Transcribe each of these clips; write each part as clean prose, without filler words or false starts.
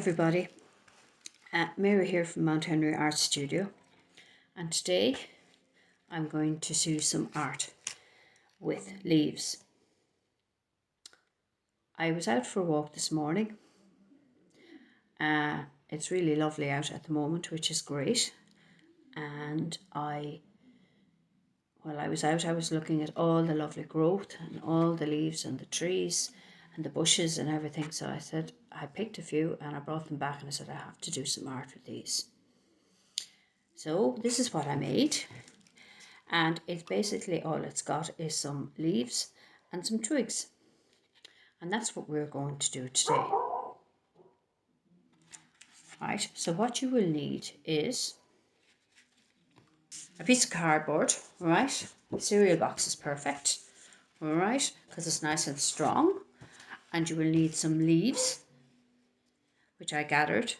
everybody, Mary here from Mount Henry Art Studio, and today I'm going to do some art with leaves. I was out for a walk this morning. It's really lovely out at the moment, which is great, and while I was out I was looking at all the lovely growth and all the leaves and the trees and the bushes and everything, so I picked a few and I brought them back and I said I have to do some art with these. So this is what I made, and it's basically all it's got is some leaves and some twigs, and that's what we're going to do today. Right, so what you will need is a piece of cardboard, right? Cereal box is perfect, all right, because it's nice and strong. And you will need some leaves, which I gathered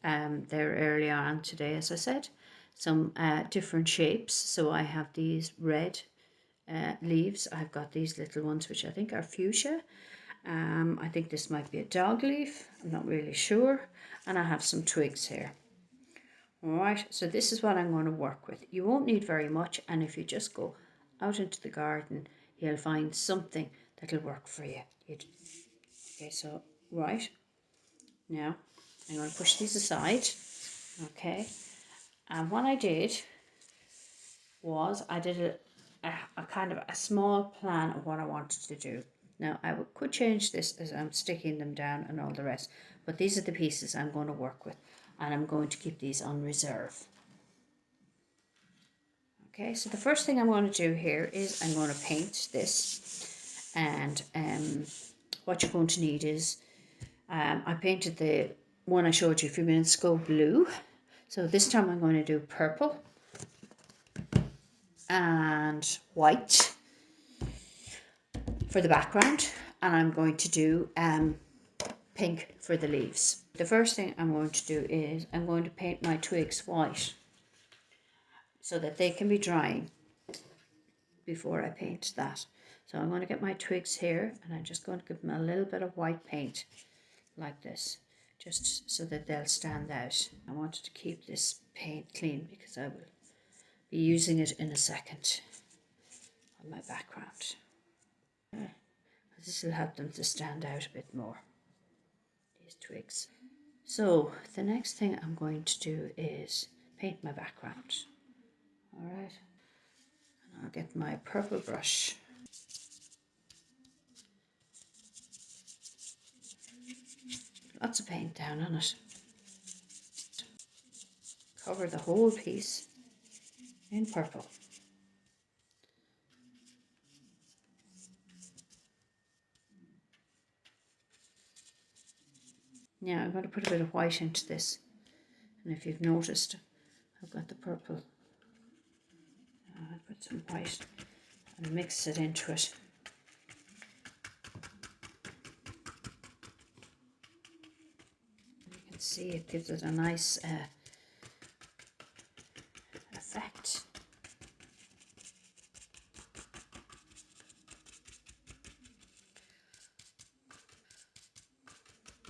there earlier on today, as I said. Some different shapes. So I have these red leaves. I've got these little ones, which I think are fuchsia. I think this might be a dog leaf. I'm not really sure. And I have some twigs here. All right, so this is what I'm going to work with. You won't need very much, and if you just go out into the garden, you'll find something that'll work for you. Okay, so right now I'm going to push these aside. Okay, and what I did was I did a kind of a small plan of what I wanted to do. Now I could change this as I'm sticking them down and all the rest, but these are the pieces I'm going to work with, and I'm going to keep these on reserve. Okay, so the first thing I'm going to do here is I'm going to paint this, and what you're going to need is I painted the one I showed you a few minutes ago blue, so this time I'm going to do purple and white for the background, and I'm going to do pink for the leaves. The first thing I'm going to do is I'm going to paint my twigs white so that they can be drying before I paint that. So I'm going to get my twigs here and I'm just going to give them a little bit of white paint like this, just so that they'll stand out. I wanted to keep this paint clean because I will be using it in a second on my background. This will help them to stand out a bit more, these twigs. So the next thing I'm going to do is paint my background. All right, and I'll get my purple brush. Lots of paint down on it. Cover the whole piece in purple. Now I'm going to put a bit of white into this, and if you've noticed, I've got the purple. I'll put some white and mix it into it. You can see it gives it a nice effect.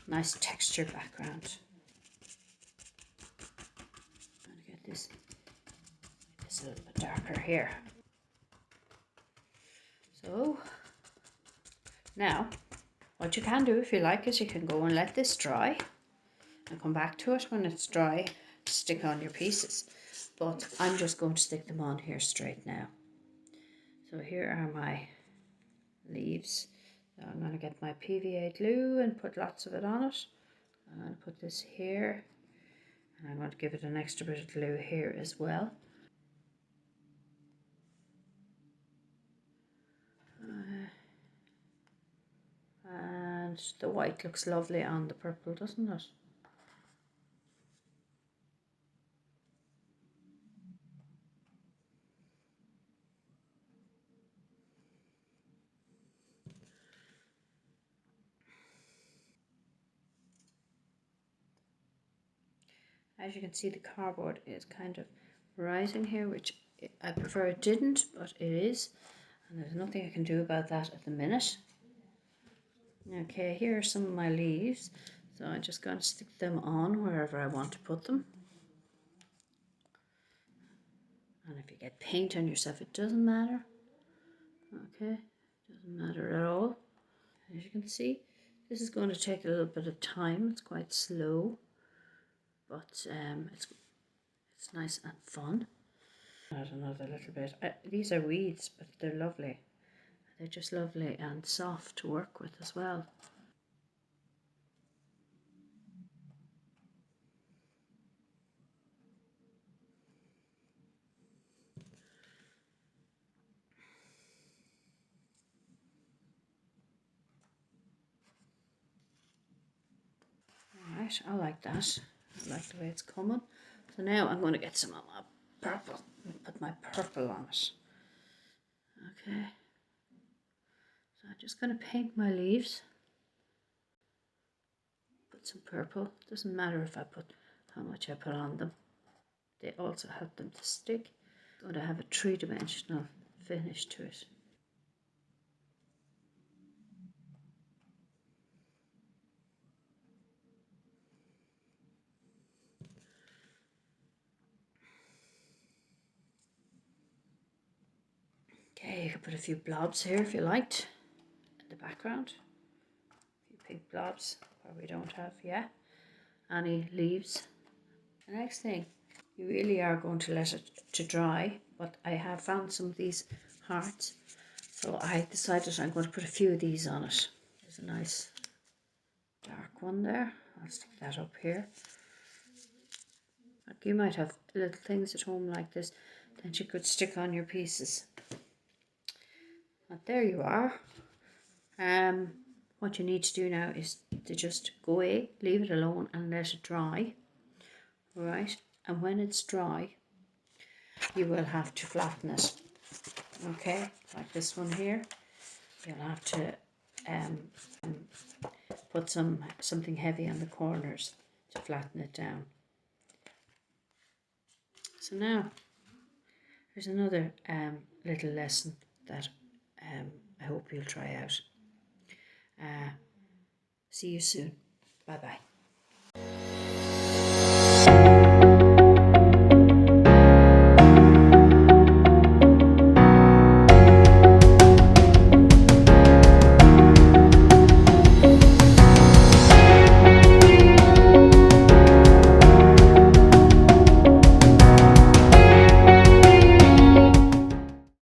Nice texture background. I'm going to get this a little bit darker here. So now what you can do if you like is you can go and let this dry and come back to it when it's dry to stick on your pieces, but I'm just going to stick them on here straight now. So here are my leaves. So I'm going to get my PVA glue and put lots of it on it. I'm going to put this here, and I'm going to give it an extra bit of glue here as well. And the white looks lovely on the purple, doesn't it? As you can see, the cardboard is kind of rising here, which I prefer it didn't, but it is, and there's nothing I can do about that at the minute. Okay, here are some of my leaves. So I'm just going to stick them on wherever I want to put them. And if you get paint on yourself, it doesn't matter. Okay, doesn't matter at all. As you can see, this is going to take a little bit of time. It's quite slow, but it's nice and fun. Add another little bit. These are weeds, but they're lovely. They're just lovely and soft to work with as well. Alright, I like that. I like the way it's coming. So now I'm going to get some of my purple and put my purple on it. Okay. So I'm just going to paint my leaves. Put some purple. Doesn't matter if I put how much I put on them. They also help them to stick. It's going to have a three-dimensional finish to it. Okay, you can put a few blobs here if you liked in the background. A few pink blobs where we don't have, any leaves. The next thing, you really are going to let it to dry, but I have found some of these hearts, so I decided I'm going to put a few of these on it. There's a nice dark one there. I'll stick that up here. Like you might have little things at home like this that you could stick on your pieces. But there you are. What you need to do now is to just go away, leave it alone and let it dry. Right, and when it's dry, you will have to flatten it. Okay, like this one here. You'll have to put something heavy on the corners to flatten it down. So now, here's another little lesson that I hope you'll try out. See you soon. Bye bye.